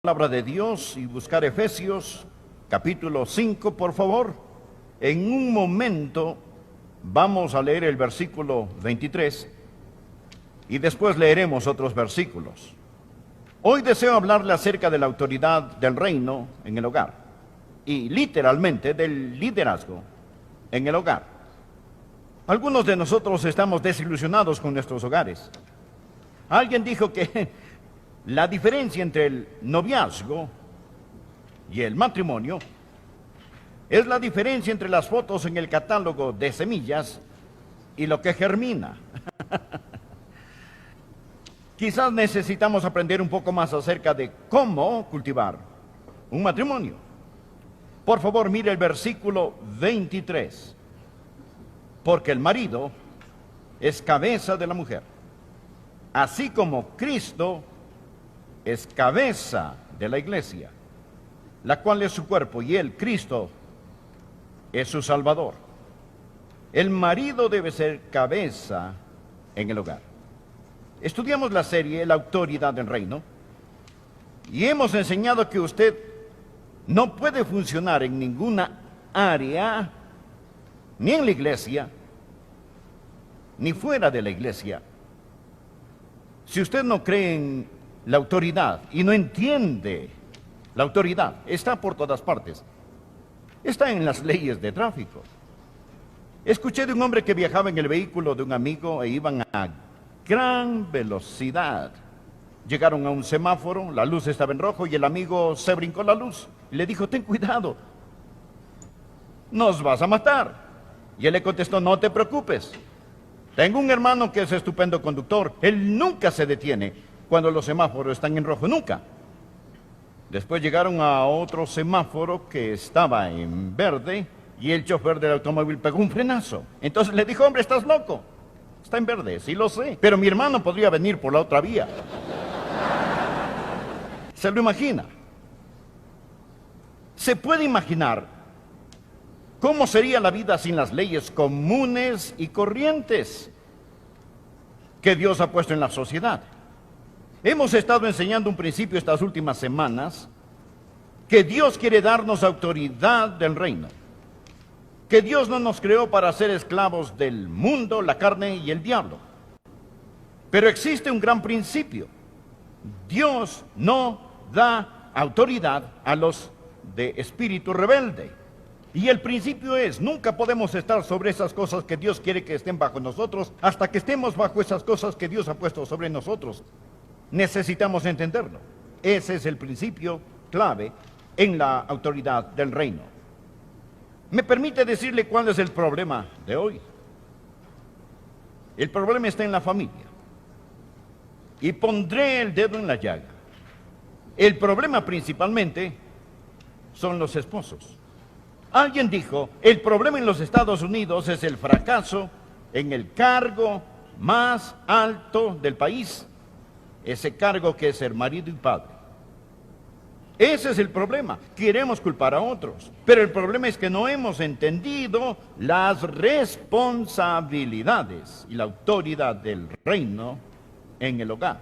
Palabra de Dios y buscar Efesios capítulo 5, por favor. En un momento vamos a leer el versículo 23 y después leeremos otros versículos. Hoy deseo hablarle acerca de la autoridad del reino en el hogar y literalmente del liderazgo en el hogar. Algunos de nosotros estamos desilusionados con nuestros hogares. Alguien dijo que la diferencia entre el noviazgo y el matrimonio es la diferencia entre las fotos en el catálogo de semillas y lo que germina. Quizás necesitamos aprender un poco más acerca de cómo cultivar un matrimonio. Por favor, mire el versículo 23. Porque el marido es cabeza de la mujer, así como Cristo es cabeza de la iglesia, la cual es su cuerpo, y él, Cristo, es su Salvador. El marido debe ser cabeza en el hogar. Estudiamos la serie La autoridad del reino y hemos enseñado que usted no puede funcionar en ninguna área, ni en la iglesia, ni fuera de la iglesia, si usted no cree en la autoridad y no entiende la autoridad. Está por todas partes. Está en las leyes de tráfico. Escuché de un hombre que viajaba en el vehículo de un amigo e iban a gran velocidad. Llegaron a un semáforo, la luz estaba en rojo y el amigo se brincó la luz. Y le dijo: ten cuidado, nos vas a matar. Y él le contestó: no te preocupes. Tengo un hermano que es estupendo conductor. Él nunca se detiene cuando los semáforos están en rojo, nunca. Después llegaron a otro semáforo que estaba en verde y el chofer del automóvil pegó un frenazo. Entonces le dijo: hombre, estás loco, está en verde, sí lo sé, pero mi hermano podría venir por la otra vía. ¿Se lo imagina? ¿Se puede imaginar cómo sería la vida sin las leyes comunes y corrientes que Dios ha puesto en la sociedad? Hemos estado enseñando un principio estas últimas semanas, que Dios quiere darnos autoridad del reino, que Dios no nos creó para ser esclavos del mundo, la carne y el diablo. Pero existe un gran principio: Dios no da autoridad a los de espíritu rebelde. Y el principio es: nunca podemos estar sobre esas cosas que Dios quiere que estén bajo nosotros hasta que estemos bajo esas cosas que Dios ha puesto sobre nosotros. Necesitamos entenderlo. Ese es el principio clave en la autoridad del reino. ¿Me permite decirle cuál es el problema de hoy? El problema está en la familia. Y pondré el dedo en la llaga. El problema principalmente son los esposos. Alguien dijo: el problema en los Estados Unidos es el fracaso en el cargo más alto del país. Ese cargo que es ser marido y padre. Ese es el problema. Queremos culpar a otros, pero el problema es que no hemos entendido las responsabilidades y la autoridad del reino en el hogar.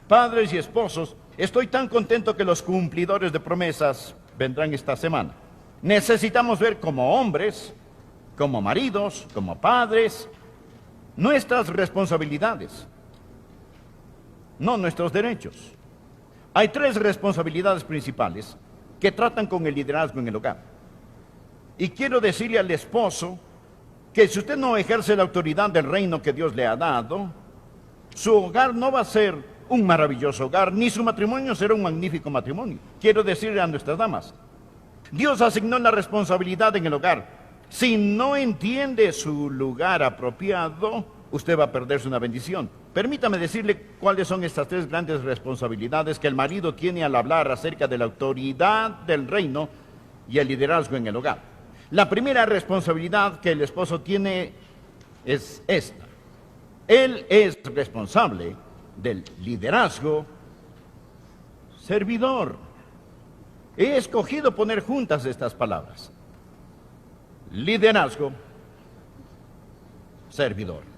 Padres y esposos, estoy tan contento que los cumplidores de promesas vendrán esta semana. Necesitamos ver como hombres, como maridos, como padres, nuestras responsabilidades, no nuestros derechos. Hay 3 responsabilidades principales que tratan con el liderazgo en el hogar. Y quiero decirle al esposo que si usted no ejerce la autoridad del reino que Dios le ha dado, su hogar no va a ser un maravilloso hogar, ni su matrimonio será un magnífico matrimonio. Quiero decirle a nuestras damas: Dios asignó la responsabilidad en el hogar. Si no entiende su lugar apropiado, usted va a perderse una bendición. Permítame decirle cuáles son estas 3 grandes responsabilidades que el marido tiene al hablar acerca de la autoridad del reino y el liderazgo en el hogar. La primera responsabilidad que el esposo tiene es esta: él es responsable del liderazgo servidor. He escogido poner juntas estas palabras: liderazgo servidor.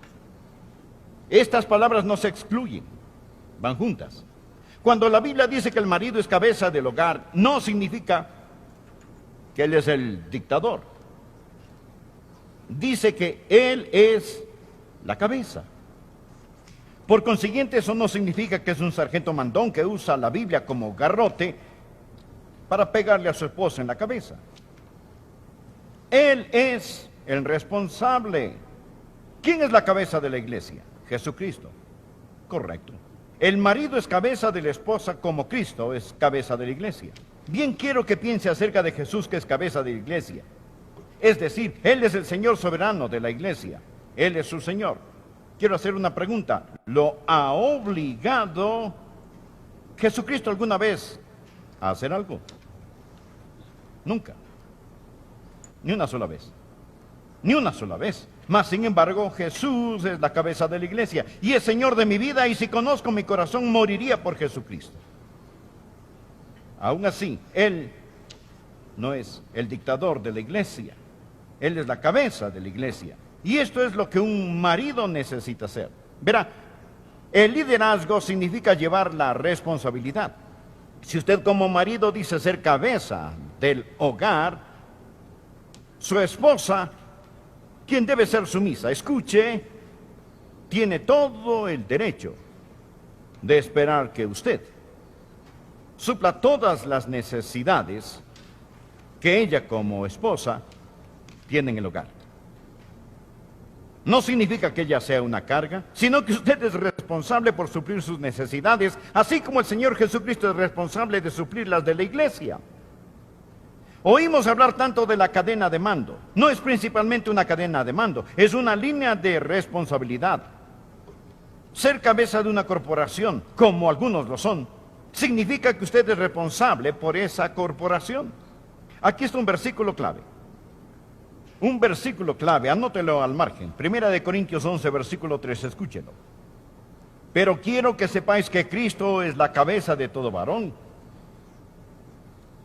Estas palabras no se excluyen, van juntas. Cuando la Biblia dice que el marido es cabeza del hogar, no significa que él es el dictador. Dice que él es la cabeza. Por consiguiente, eso no significa que es un sargento mandón que usa la Biblia como garrote para pegarle a su esposa en la cabeza. Él es el responsable. ¿Quién es la cabeza de la iglesia? Jesucristo. Correcto. El marido es cabeza de la esposa como Cristo es cabeza de la iglesia. Bien quiero que piense acerca de Jesús, que es cabeza de la iglesia. Es decir, Él es el Señor soberano de la iglesia. Él es su Señor. Quiero hacer una pregunta. ¿Lo ha obligado Jesucristo alguna vez a hacer algo? Nunca. Ni una sola vez. Ni una sola vez. Mas, sin embargo, Jesús es la cabeza de la iglesia y es Señor de mi vida, y si conozco mi corazón, moriría por Jesucristo. Aún así, Él no es el dictador de la iglesia. Él es la cabeza de la iglesia. Y esto es lo que un marido necesita hacer. Verá, el liderazgo significa llevar la responsabilidad. Si usted como marido dice ser cabeza del hogar, su esposa, quien debe ser sumisa, escuche, tiene todo el derecho de esperar que usted supla todas las necesidades que ella como esposa tiene en el hogar. No significa que ella sea una carga, sino que usted es responsable por suplir sus necesidades, así como el Señor Jesucristo es responsable de suplir las de la iglesia. Oímos hablar tanto de la cadena de mando. No es principalmente una cadena de mando, es una línea de responsabilidad. Ser cabeza de una corporación, como algunos lo son, significa que usted es responsable por esa corporación. Aquí está un versículo clave. Un versículo clave, anótelo al margen. Primera de Corintios 11, versículo 3, escúchelo. Pero quiero que sepáis que Cristo es la cabeza de todo varón,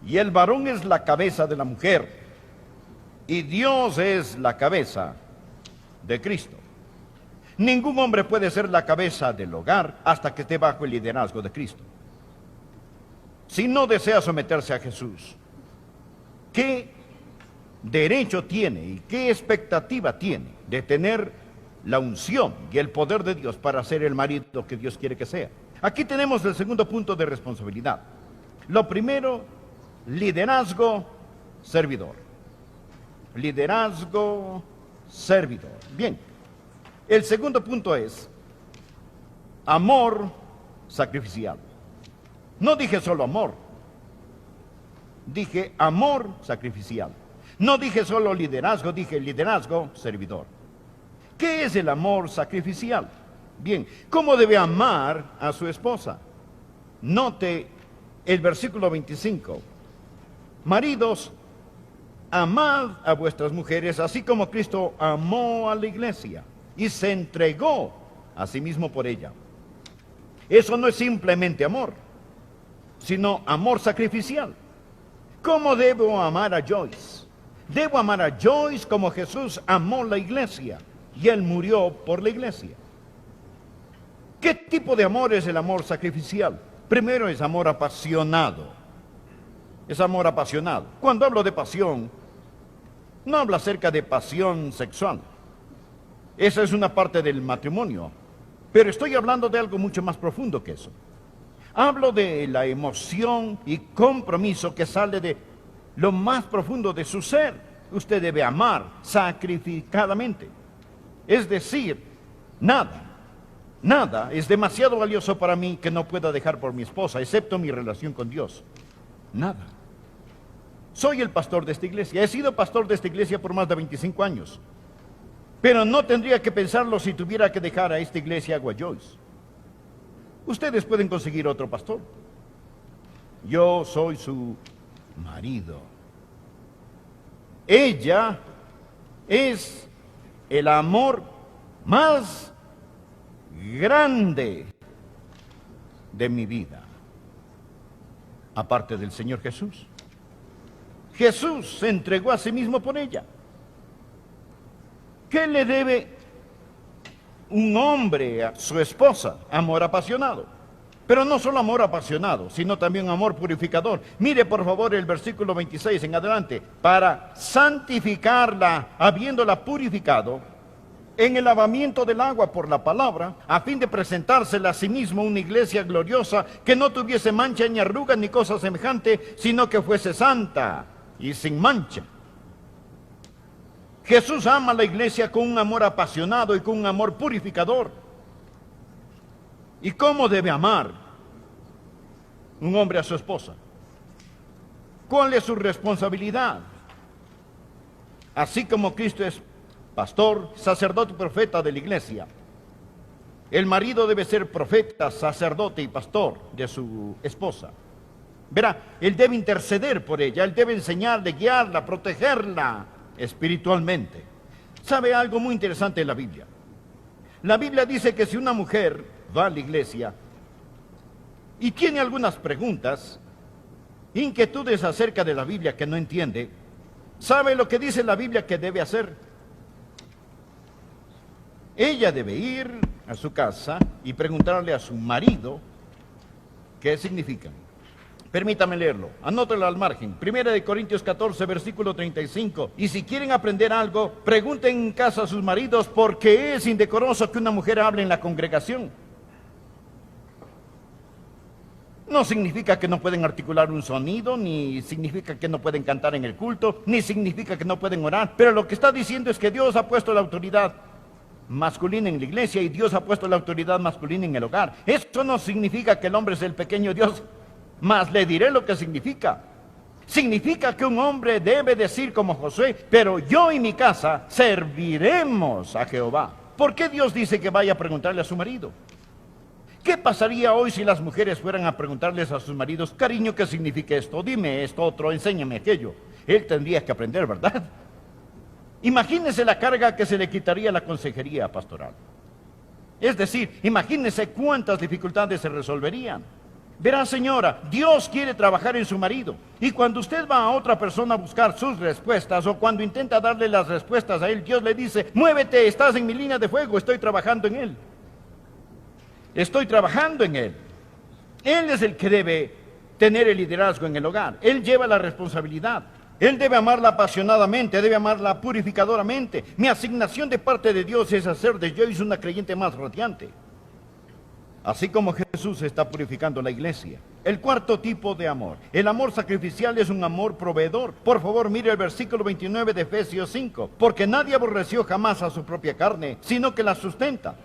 y el varón es la cabeza de la mujer, y Dios es la cabeza de Cristo. Ningún hombre puede ser la cabeza del hogar hasta que esté bajo el liderazgo de Cristo. Si no desea someterse a Jesús, ¿qué derecho tiene y qué expectativa tiene de tener la unción y el poder de Dios para ser el marido que Dios quiere que sea? Aquí tenemos el segundo punto de responsabilidad. Lo primero, liderazgo, servidor. Liderazgo, servidor. Bien, el segundo punto es amor sacrificial. No dije solo amor, dije amor sacrificial. No dije solo liderazgo, dije liderazgo, servidor. ¿Qué es el amor sacrificial? Bien, ¿cómo debe amar a su esposa? Note el versículo 25. Maridos, amad a vuestras mujeres, así como Cristo amó a la iglesia y se entregó a sí mismo por ella. Eso no es simplemente amor, sino amor sacrificial. ¿Cómo debo amar a Joyce? Debo amar a Joyce como Jesús amó la iglesia y Él murió por la iglesia. ¿Qué tipo de amor es el amor sacrificial? Primero es amor apasionado. Es amor apasionado. Cuando hablo de pasión, no hablo acerca de pasión sexual. Esa es una parte del matrimonio. Pero estoy hablando de algo mucho más profundo que eso. Hablo de la emoción y compromiso que sale de lo más profundo de su ser. Usted debe amar sacrificadamente. Es decir, nada es demasiado valioso para mí que no pueda dejar por mi esposa, excepto mi relación con Dios. Nada. Soy el pastor de esta iglesia. He sido pastor de esta iglesia por más de 25 años. Pero no tendría que pensarlo si tuviera que dejar a esta iglesia a Joyce. Ustedes pueden conseguir otro pastor. Yo soy su marido. Ella es el amor más grande de mi vida, aparte del Señor Jesús. Jesús se entregó a sí mismo por ella. ¿Qué le debe un hombre a su esposa? Amor apasionado. Pero no solo amor apasionado, sino también amor purificador. Mire por favor el versículo 26 en adelante. Para santificarla, habiéndola purificado, en el lavamiento del agua por la palabra, a fin de presentársela a sí mismo una iglesia gloriosa, que no tuviese mancha ni arruga ni cosa semejante, sino que fuese santa y sin mancha. Jesús ama a la iglesia con un amor apasionado y con un amor purificador. ¿Y cómo debe amar un hombre a su esposa? ¿Cuál es su responsabilidad? Así como Cristo es pastor, sacerdote y profeta de la iglesia, el marido debe ser profeta, sacerdote y pastor de su esposa. Verá, él debe interceder por ella, él debe enseñarle, guiarla, protegerla espiritualmente. ¿Sabe algo muy interesante de la Biblia? La Biblia dice que si una mujer va a la iglesia y tiene algunas preguntas, inquietudes acerca de la Biblia que no entiende, ¿sabe lo que dice la Biblia que debe hacer? Ella debe ir a su casa y preguntarle a su marido qué significan. Permítame leerlo, anótelo al margen. Primera de Corintios 14, versículo 35. Y si quieren aprender algo, pregunten en casa a sus maridos, porque es indecoroso que una mujer hable en la congregación. No significa que no pueden articular un sonido, ni significa que no pueden cantar en el culto, ni significa que no pueden orar. Pero lo que está diciendo es que Dios ha puesto la autoridad masculina en la iglesia y Dios ha puesto la autoridad masculina en el hogar. Eso no significa que el hombre es el pequeño Dios, mas le diré lo que significa. Significa que un hombre debe decir como Josué, pero yo y mi casa serviremos a Jehová. ¿Por qué Dios dice que vaya a preguntarle a su marido? ¿Qué pasaría hoy si las mujeres fueran a preguntarles a sus maridos, cariño, qué significa esto? Dime esto, otro, enséñame aquello. Él tendría que aprender, ¿verdad? Imagínese la carga que se le quitaría a la consejería pastoral. Es decir, imagínese cuántas dificultades se resolverían. Verá, señora, Dios quiere trabajar en su marido. Y cuando usted va a otra persona a buscar sus respuestas, o cuando intenta darle las respuestas a él, Dios le dice, muévete, estás en mi línea de fuego, estoy trabajando en él. Estoy trabajando en él. Él es el que debe tener el liderazgo en el hogar. Él lleva la responsabilidad. Él debe amarla apasionadamente, debe amarla purificadoramente. Mi asignación de parte de Dios es hacer de Joyce una creyente más radiante. Así como Jesús está purificando la iglesia. El cuarto tipo de amor. El amor sacrificial es un amor proveedor. Por favor, mire el versículo 29 de Efesios 5. Porque nadie aborreció jamás a su propia carne, sino que la sustenta.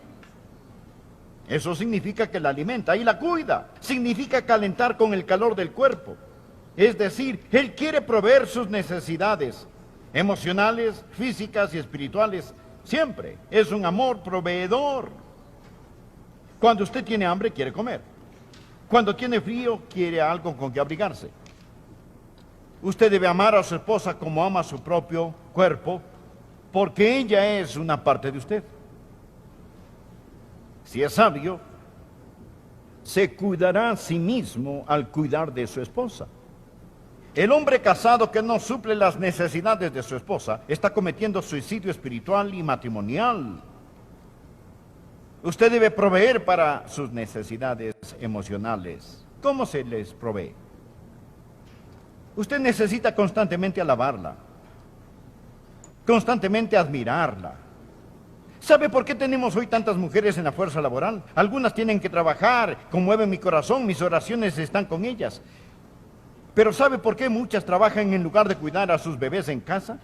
Eso significa que la alimenta y la cuida. Significa calentar con el calor del cuerpo. Es decir, Él quiere proveer sus necesidades emocionales, físicas y espirituales. Siempre es un amor proveedor. Cuando usted tiene hambre, quiere comer. Cuando tiene frío, quiere algo con que abrigarse. Usted debe amar a su esposa como ama a su propio cuerpo, porque ella es una parte de usted. Si es sabio, se cuidará a sí mismo al cuidar de su esposa. El hombre casado que no suple las necesidades de su esposa está cometiendo suicidio espiritual y matrimonial. Usted debe proveer para sus necesidades emocionales. ¿Cómo se les provee? Usted necesita constantemente alabarla, constantemente admirarla. ¿Sabe por qué tenemos hoy tantas mujeres en la fuerza laboral? Algunas tienen que trabajar, conmueven mi corazón, mis oraciones están con ellas. Pero ¿sabe por qué muchas trabajan en lugar de cuidar a sus bebés en casa?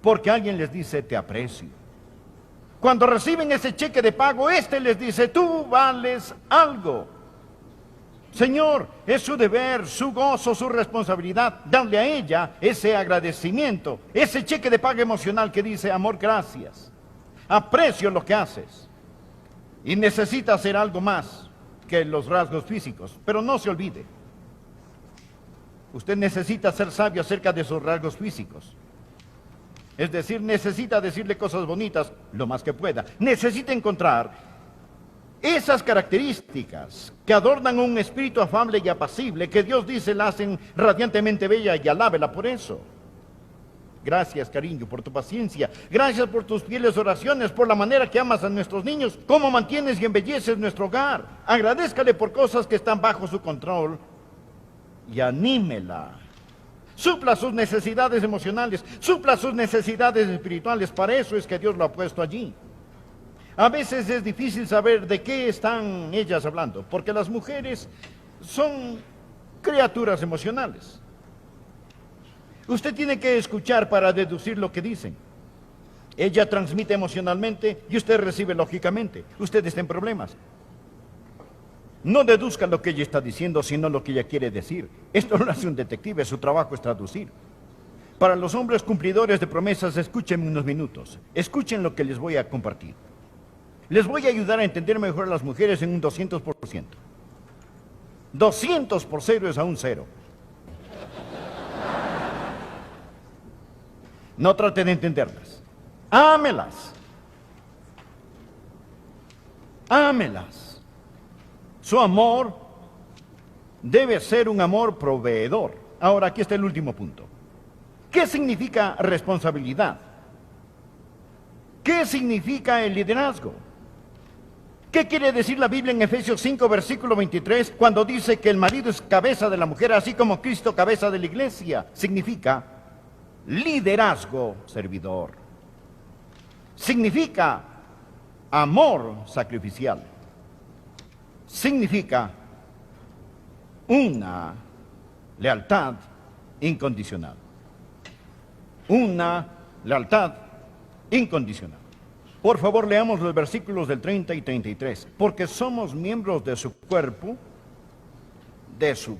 Porque alguien les dice, te aprecio. Cuando reciben ese cheque de pago, este les dice, tú vales algo. Señor, es su deber, su gozo, su responsabilidad, darle a ella ese agradecimiento, ese cheque de pago emocional que dice, amor, gracias. Aprecio lo que haces. Y necesita hacer algo más que los rasgos físicos, pero no se olvide. Usted necesita ser sabio acerca de sus rasgos físicos. Es decir, necesita decirle cosas bonitas lo más que pueda. Necesita encontrar esas características que adornan un espíritu afable y apacible, que Dios dice la hacen radiantemente bella y alábela por eso. Gracias, cariño, por tu paciencia. Gracias por tus fieles oraciones, por la manera que amas a nuestros niños, cómo mantienes y embelleces nuestro hogar. Agradézcale por cosas que están bajo su control y anímela. Supla sus necesidades emocionales, supla sus necesidades espirituales. Para eso es que Dios lo ha puesto allí. A veces es difícil saber de qué están ellas hablando, porque las mujeres son criaturas emocionales. Usted tiene que escuchar para deducir lo que dicen. Ella transmite emocionalmente y usted recibe lógicamente. Usted está en problemas. No deduzca lo que ella está diciendo, sino lo que ella quiere decir. Esto no lo hace un detective, su trabajo es traducir. Para los hombres cumplidores de promesas, escúchenme unos minutos. Escuchen lo que les voy a compartir. Les voy a ayudar a entender mejor a las mujeres en un 200%. 200 por 0 es a un 0. No trate de entenderlas. Ámelas. Ámelas. Su amor debe ser un amor proveedor. Ahora, aquí está el último punto. ¿Qué significa responsabilidad? ¿Qué significa el liderazgo? ¿Qué quiere decir la Biblia en Efesios 5, versículo 23, cuando dice que el marido es cabeza de la mujer, así como Cristo cabeza de la iglesia? Significa liderazgo servidor. Significa amor sacrificial. Significa una lealtad incondicional. Una lealtad incondicional. Por favor, leamos los versículos del 30 y 33. Porque somos miembros de su cuerpo, de su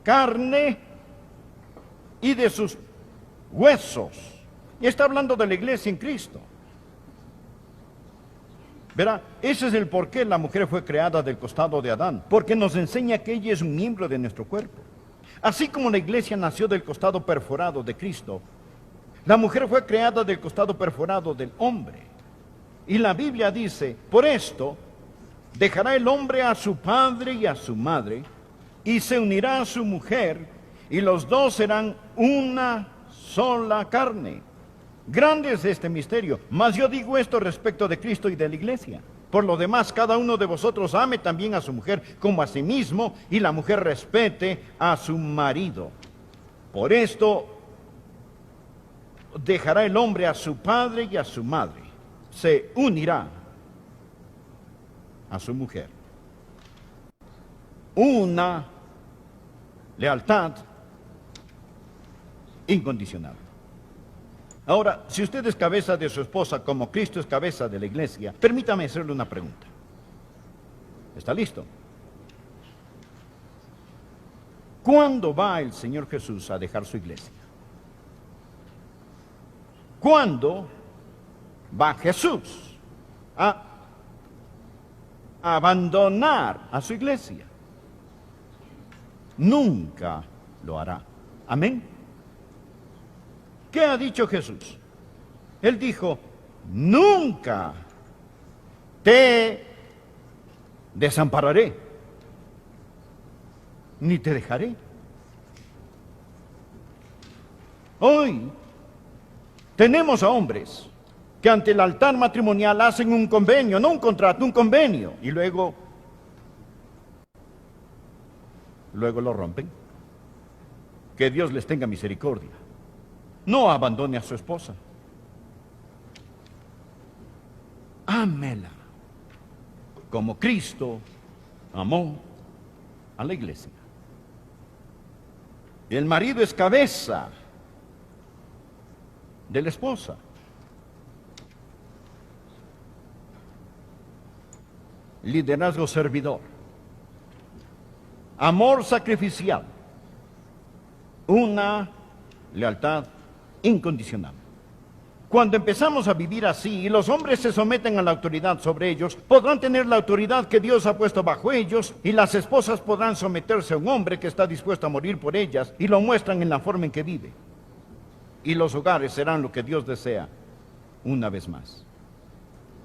carne y de sus huesos. Y está hablando de la iglesia en Cristo. Verá, ese es el por qué la mujer fue creada del costado de Adán. Porque nos enseña que ella es un miembro de nuestro cuerpo. Así como la iglesia nació del costado perforado de Cristo, la mujer fue creada del costado perforado del hombre. Y la Biblia dice, por esto, dejará el hombre a su padre y a su madre, y se unirá a su mujer, y los dos serán una sola carne. Grande es este misterio, mas yo digo esto respecto de Cristo y de la iglesia. Por lo demás, cada uno de vosotros ame también a su mujer como a sí mismo, y la mujer respete a su marido. Por esto, dejará el hombre a su padre y a su madre. Se unirá a su mujer. Una lealtad incondicional. Ahora, si usted es cabeza de su esposa como Cristo es cabeza de la iglesia, permítame hacerle una pregunta. ¿Está listo? ¿Cuándo va el Señor Jesús a dejar su iglesia? ¿Cuándo va Jesús a abandonar a su iglesia? Nunca lo hará. Amén. ¿Qué ha dicho Jesús? Él dijo, nunca te desampararé, ni te dejaré. Hoy tenemos a hombres que ante el altar matrimonial hacen un convenio, no un contrato, un convenio, y luego lo rompen. Que Dios les tenga misericordia. No abandone a su esposa. Ámela como Cristo amó a la iglesia. El marido es cabeza de la esposa. Liderazgo servidor. Amor sacrificial. Una lealtad incondicional. Cuando empezamos a vivir así y los hombres se someten a la autoridad sobre ellos, podrán tener la autoridad que Dios ha puesto bajo ellos, y las esposas podrán someterse a un hombre que está dispuesto a morir por ellas, y lo muestran en la forma en que vive. Y los hogares serán lo que Dios desea una vez más.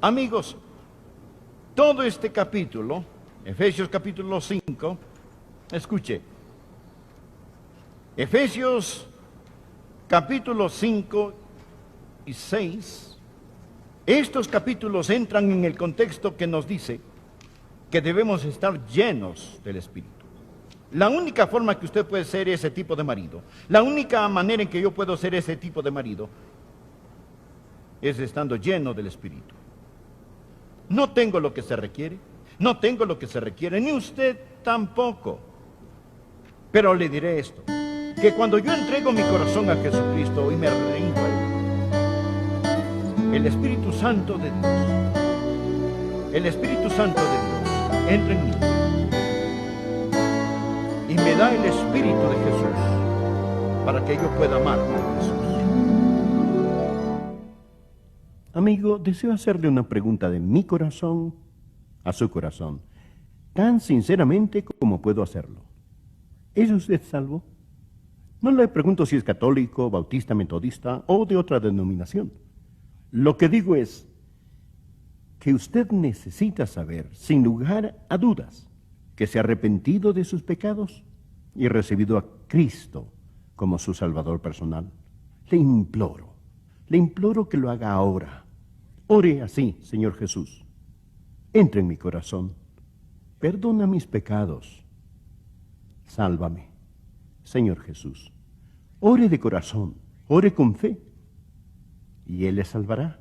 Amigos, todo este capítulo, Efesios capítulo 5, escuche, Efesios capítulos 5 y 6, estos capítulos entran en el contexto que nos dice que debemos estar llenos del Espíritu. La única forma que usted puede ser ese tipo de marido, la única manera en que yo puedo ser ese tipo de marido, es estando lleno del Espíritu. No tengo lo que se requiere, no tengo lo que se requiere, ni usted tampoco. Pero le diré esto, que cuando yo entrego mi corazón a Jesucristo y me rindo a Él, el Espíritu Santo de Dios entra en mí y me da el Espíritu de Jesús para que yo pueda amar como Jesús. Amigo, deseo hacerle una pregunta de mi corazón a su corazón, tan sinceramente como puedo hacerlo. ¿Es usted salvo? No le pregunto si es católico, bautista, metodista o de otra denominación. Lo que digo es que usted necesita saber, sin lugar a dudas, que se ha arrepentido de sus pecados y recibido a Cristo como su Salvador personal. Le imploro que lo haga ahora. Ore así, Señor Jesús. Entra en mi corazón. Perdona mis pecados. Sálvame, Señor Jesús. Ore de corazón, ore con fe, y Él le salvará.